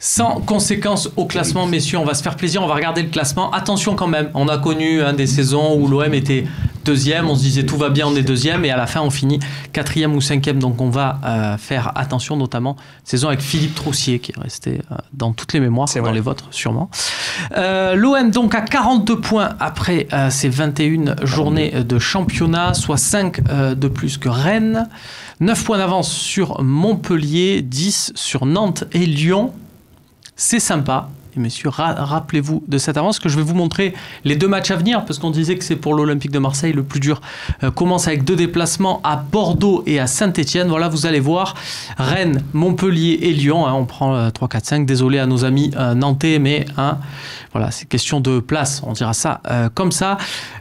Sans conséquence au classement, messieurs, on va se faire plaisir, on va regarder le classement. Attention quand même, on a connu des saisons où l'OM était deuxième, on se disait tout va bien, on est deuxième, et à la fin on finit quatrième ou cinquième, donc on va faire attention, notamment saison avec Philippe Troussier qui est resté dans toutes les mémoires, dans les vôtres sûrement. L'OM donc à 42 points après ces 21 journées de championnat, soit 5 de plus que Rennes, 9 points d'avance sur Montpellier, 10 sur Nantes et Lyon. C'est sympa. Et messieurs, rappelez-vous de cette avance que je vais vous montrer les 2 matchs à venir, parce qu'on disait que c'est pour l'Olympique de Marseille le plus dur. Commence avec 2 déplacements à Bordeaux et à Saint-Etienne. Voilà, vous allez voir Rennes, Montpellier et Lyon. On prend 3, 4, 5. Désolé à nos amis nantais, mais voilà, c'est question de place. On dira ça comme ça.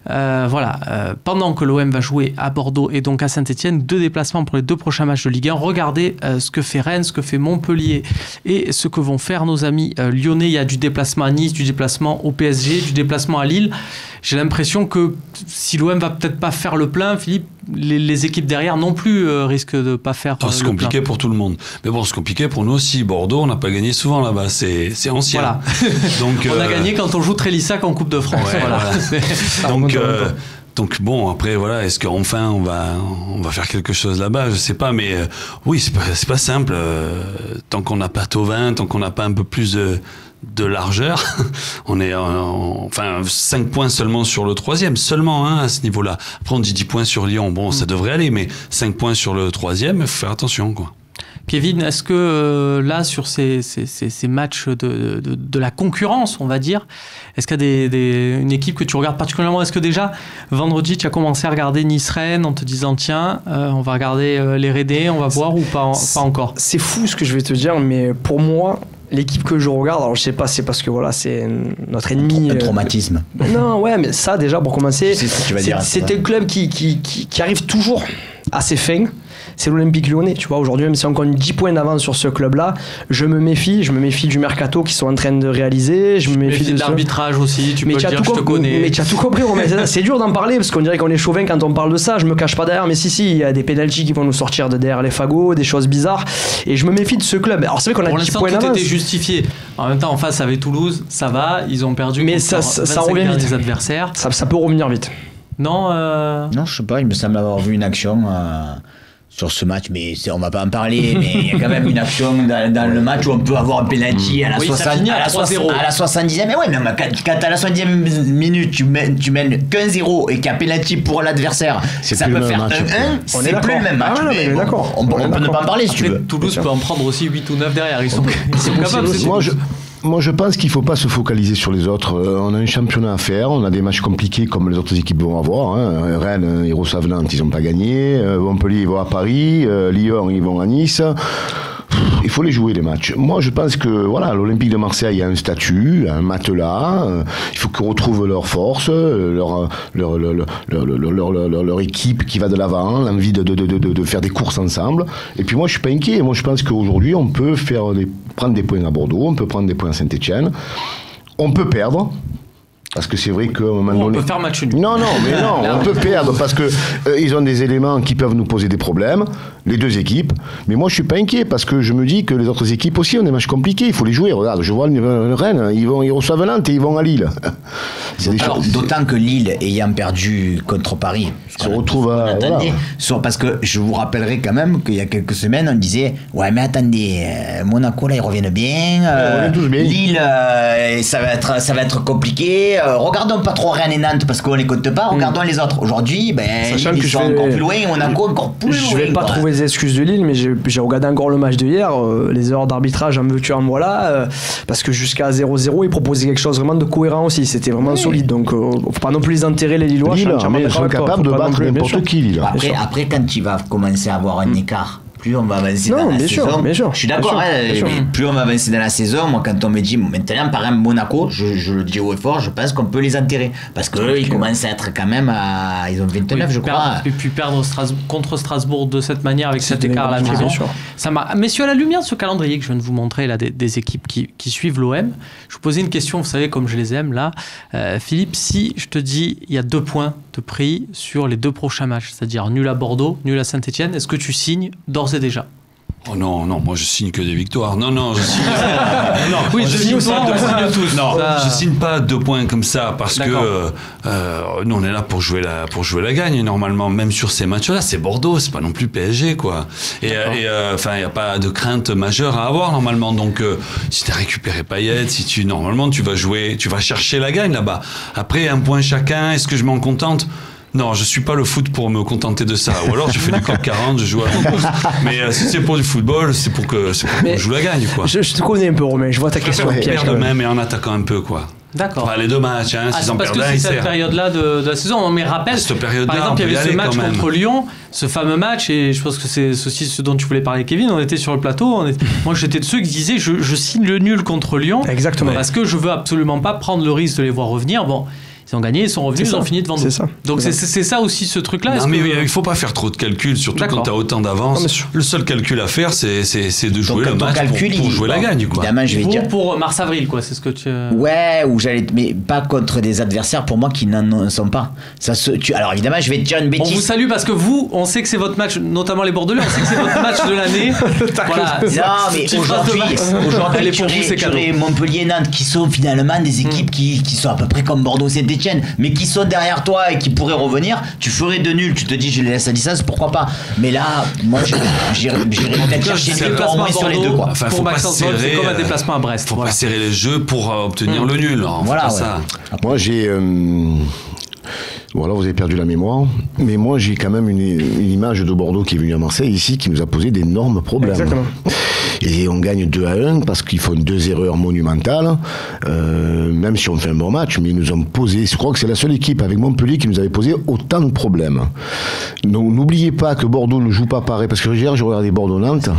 Pendant que l'OM va jouer à Bordeaux et donc à Saint-Etienne, 2 déplacements pour les 2 prochains matchs de Ligue 1. Regardez ce que fait Rennes, ce que fait Montpellier et ce que vont faire nos amis lyonnais. Il y a du déplacement à Nice, du déplacement au PSG, du déplacement à Lille. J'ai l'impression que si l'OM va peut-être pas faire le plein, Philippe, les équipes derrière non plus risquent de pas faire c'est compliqué pour tout le monde. Mais bon, c'est compliqué pour nous aussi. Bordeaux, on n'a pas gagné souvent là-bas. C'est ancien. Voilà. Donc, on a gagné quand on joue Trélissac en Coupe de France. Ouais, voilà. Donc bon, après voilà, est-ce qu'enfin on va faire quelque chose là-bas? Je sais pas, mais oui, c'est pas simple. Tant qu'on n'a pas Thauvin, tant qu'on n'a pas un peu plus de largeur, on est 5 points seulement sur le 3e, seulement à ce niveau-là. Après on dit 10 points sur Lyon, bon ça devrait aller, mais 5 points sur le 3e, il faut faire attention quoi. Kevin, est-ce que là, sur ces matchs de la concurrence, on va dire, est-ce qu'il y a une équipe que tu regardes particulièrement? Est-ce que déjà, vendredi, tu as commencé à regarder Nice-Rennes en te disant, tiens, on va regarder les Rédés, on va voir, ou pas encore? C'est fou ce que je vais te dire, mais pour moi, l'équipe que je regarde, alors je sais pas, c'est parce que voilà, c'est notre ennemi. Un traumatisme. Non, ouais, mais ça, déjà, pour commencer, c'est ce que tu vas dire. C'était le club qui arrive toujours à ses fins. C'est l'Olympique Lyonnais, tu vois. Aujourd'hui, même si on gagne 10 points d'avance sur ce club-là, je me méfie du mercato qu'ils sont en train de réaliser. Je me méfie de l'arbitrage aussi, tu peux le dire, je te connais. Mais tu as tout compris, Romain. C'est dur d'en parler parce qu'on dirait qu'on est chauvin quand on parle de ça. Je me cache pas derrière, mais si, il y a des pénaltys qui vont nous sortir de derrière les fagots, des choses bizarres. Et je me méfie de ce club. Alors, c'est vrai qu'on a 10 points d'avance. Tout était justifié. En même temps, en face, avec Toulouse, ça va, ils ont perdu. Mais ça revient vite. Les adversaires. Ça peut revenir vite. Non, Non, je sais pas, il me semble avoir vu une action sur ce match, mais on va pas en parler, mais il y a quand même une action dans le match où on peut avoir un penalty à la 70e. Mais ouais, mais quand à la 70e minute, tu mènes 1-0 et qu'il y a un penalty pour l'adversaire, ça peut faire 1-1, c'est plus le même match. On peut ne pas en parler si tu veux. Toulouse peut en prendre aussi 8 ou 9 derrière, ils sont capables. Moi, je pense qu'il ne faut pas se focaliser sur les autres. On a un championnat à faire, on a des matchs compliqués comme les autres équipes vont avoir. Rennes, ils reçoivent Nantes, ils n'ont pas gagné. Montpellier, ils vont à Paris. Lyon, ils vont à Nice. Il faut les jouer, les matchs. Moi, je pense que voilà, l'Olympique de Marseille a un statut, un matelas. Il faut qu'ils retrouvent leur force, leur équipe qui va de l'avant, l'envie de faire des courses ensemble. Et puis moi, je suis pas inquiet. Moi, je pense qu'aujourd'hui, on peut prendre des points à Bordeaux, on peut prendre des points à Saint-Etienne. On peut perdre. Parce que c'est vrai qu'à un moment donné... On peut faire match nul. Non, on peut perdre parce que ils ont des éléments qui peuvent nous poser des problèmes, les 2 équipes. Mais moi, je suis pas inquiet parce que je me dis que les autres équipes aussi ont des matchs compliqués. Il faut les jouer. Regarde, je vois Rennes, ils reçoivent Nantes et ils vont à Lille. D'autant que Lille, ayant perdu contre Paris, se retrouve à... Parce que je vous rappellerai quand même qu'il y a quelques semaines, on disait « Ouais, mais attendez, Monaco, là, ils reviennent bien. Lille, ça va être compliqué. Regardons pas trop Rennes et Nantes parce qu'on les compte pas, regardons les autres. Aujourd'hui, sachant ils sont encore plus loin, Monaco encore plus loin. Je vais pas trouver les excuses de Lille, mais j'ai regardé encore le match de hier, les erreurs d'arbitrage, en veux-tu, en voilà, parce que jusqu'à 0-0, ils proposaient quelque chose vraiment de cohérent aussi, c'était vraiment solide, donc faut pas non plus les enterrer, les Lillois. Ils sont capables de battre n'importe qui, Lille. Après, quand tu vas commencer à avoir un écart, plus on va avancer dans la saison. Bien sûr, je suis d'accord, plus on va avancer dans la saison, moi quand on me dit maintenant par exemple Monaco, je le dis haut et fort, je pense qu'on peut les enterrer parce qu'eux ils commencent à être quand même ils ont 29 je crois. Et puis perdre contre Strasbourg de cette manière avec cet écart à la maison. Messieurs, à la lumière de ce calendrier que je viens de vous montrer là, des équipes qui suivent l'OM, je vous posais une question, vous savez comme je les aime là. Philippe, si je te dis il y a 2 points de prix sur les 2 prochains matchs, c'est-à-dire nul à Bordeaux, nul à Saint-Etienne, est-ce que tu signes d'ores et déjà? Oh non, moi je signe que des victoires. Non, je signe. Non, oui, je signe ça, on signe tous. Non, je signe pas 2 points comme ça parce que nous on est là pour jouer la gagne normalement. Même sur ces matchs-là, c'est Bordeaux, c'est pas non plus PSG quoi. Et enfin, il y a pas de crainte majeure à avoir normalement. Donc, si t'as récupéré Payet, normalement tu vas chercher la gagne là-bas. Après, 1 point chacun. Est-ce que je m'en contente? Non, je suis pas le foot pour me contenter de ça. Ou alors je fais du CAC 40, je joue à Campos. Mais si c'est pour du football, c'est pour qu'on joue la gagne, quoi. Je te connais un peu, Romain. Je vois ta question. On perd de même et en attaquant un peu, quoi. D'accord. Enfin, les 2 matchs, hein, c'est parce que c'est cette période-là de la saison. On me rappelle, par exemple, il y avait ce match contre Lyon, ce fameux match, et je pense que c'est aussi ce dont tu voulais parler, Kevin. On était sur le plateau. Moi, j'étais de ceux qui disaient je signe le nul contre Lyon. Exactement. Parce que je veux absolument pas prendre le risque de les voir revenir. Bon. Ils ont gagné, ils sont revenus, ils ont fini devant nous. Ça. Donc c'est ça aussi ce truc-là. Non, mais il faut pas faire trop de calculs, surtout quand tu as autant d'avance. Le seul calcul à faire, c'est de jouer le match pour jouer la gagne. Quoi. Évidemment, je vais dire pour mars-avril, quoi. C'est ce que tu. Ouais, mais pas contre des adversaires pour moi qui n'en sont pas. Alors évidemment, je vais te dire une bêtise. On vous salue parce que on sait que c'est votre match, notamment les Bordelais, on sait que c'est votre match de l'année. Voilà. Non, mais aujourd'hui, tu aurais Montpellier-Nantes qui sont finalement des équipes qui sont à peu près comme Bordeaux-Saint-Etienne, mais qui sont derrière toi et qui pourraient revenir. Tu ferais de nul, tu te dis je les laisse à distance, pourquoi pas. Mais là, moi j'irais peut-être chercher des victoires au moins sur les 2, quoi. Enfin, faut pas serrer, c'est comme un déplacement à Brest. Faut pas serrer les jeux pour obtenir le nul. Voilà, ça. Moi j'ai voilà, vous avez perdu la mémoire, mais moi j'ai quand même une image de Bordeaux qui est venue à Marseille ici, qui nous a posé d'énormes problèmes. Exactement. Et on gagne 2-1 parce qu'ils font 2 erreurs monumentales, même si on fait un bon match, mais ils nous ont posé, je crois que c'est la seule équipe avec Montpellier qui nous avait posé autant de problèmes. Donc n'oubliez pas que Bordeaux ne joue pas pareil, parce que hier je regardais Bordeaux-Nantes,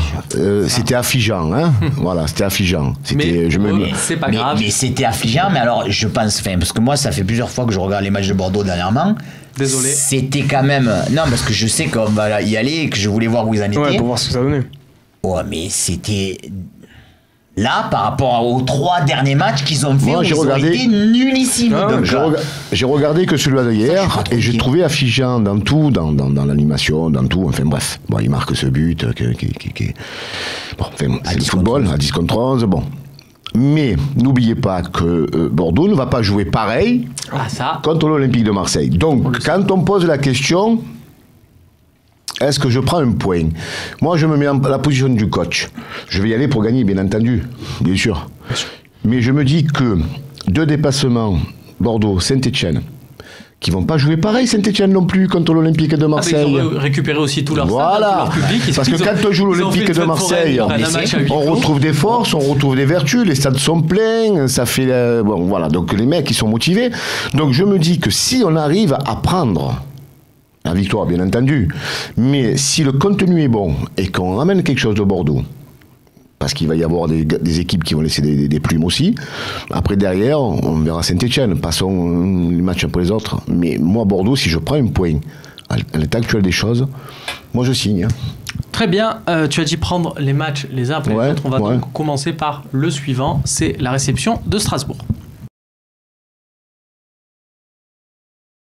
c'était affligeant, hein. Voilà, c'était affligeant. Mais c'est pas grave. Mais c'était affligeant, mais alors je pense, parce que moi ça fait plusieurs fois que je regarde les matchs de Bordeaux dernièrement. Désolé. C'était quand même. Non, parce que je sais qu'on va y aller et que je voulais voir où ils en étaient. Ouais, pour voir ce que ça donnait. Ouais, mais c'était. Là, par rapport aux 3 derniers matchs qu'ils ont fait, moi, ils ont été nullissimes. J'ai regardé que celui-là d'hier et j'ai trouvé affligeant dans tout, dans l'animation, dans tout. Enfin bref, bon, il marque ce but. Bon, enfin, c'est le football, à 10 contre 11, bon. Mais n'oubliez pas que Bordeaux ne va pas jouer pareil contre l'Olympique de Marseille. Donc, quand on pose la question, est-ce que je prends un point? Moi, je me mets à la position du coach. Je vais y aller pour gagner, bien entendu, bien sûr. Mais je me dis que 2 dépassements, Bordeaux, Saint-Etienne, qui vont pas jouer pareil, Saint-Etienne non plus, contre l'Olympique de Marseille. Ils ont récupéré aussi tout leur stade, tout leur public. Parce que quand on joue l'Olympique de Marseille, on retrouve des forces, on retrouve des vertus, les stades sont pleins, ça fait... bon, voilà, donc les mecs, ils sont motivés. Donc je me dis que si on arrive à prendre la victoire, bien entendu, mais si le contenu est bon et qu'on ramène quelque chose de Bordeaux, parce qu'il va y avoir des équipes qui vont laisser des plumes aussi. Après, derrière, on verra Saint-Etienne. Passons les matchs après les autres. Mais moi, Bordeaux, si je prends un point à l'état actuel des choses, moi, je signe. Très bien. Tu as dit prendre les matchs les uns après les autres. On va donc commencer par le suivant. C'est la réception de Strasbourg.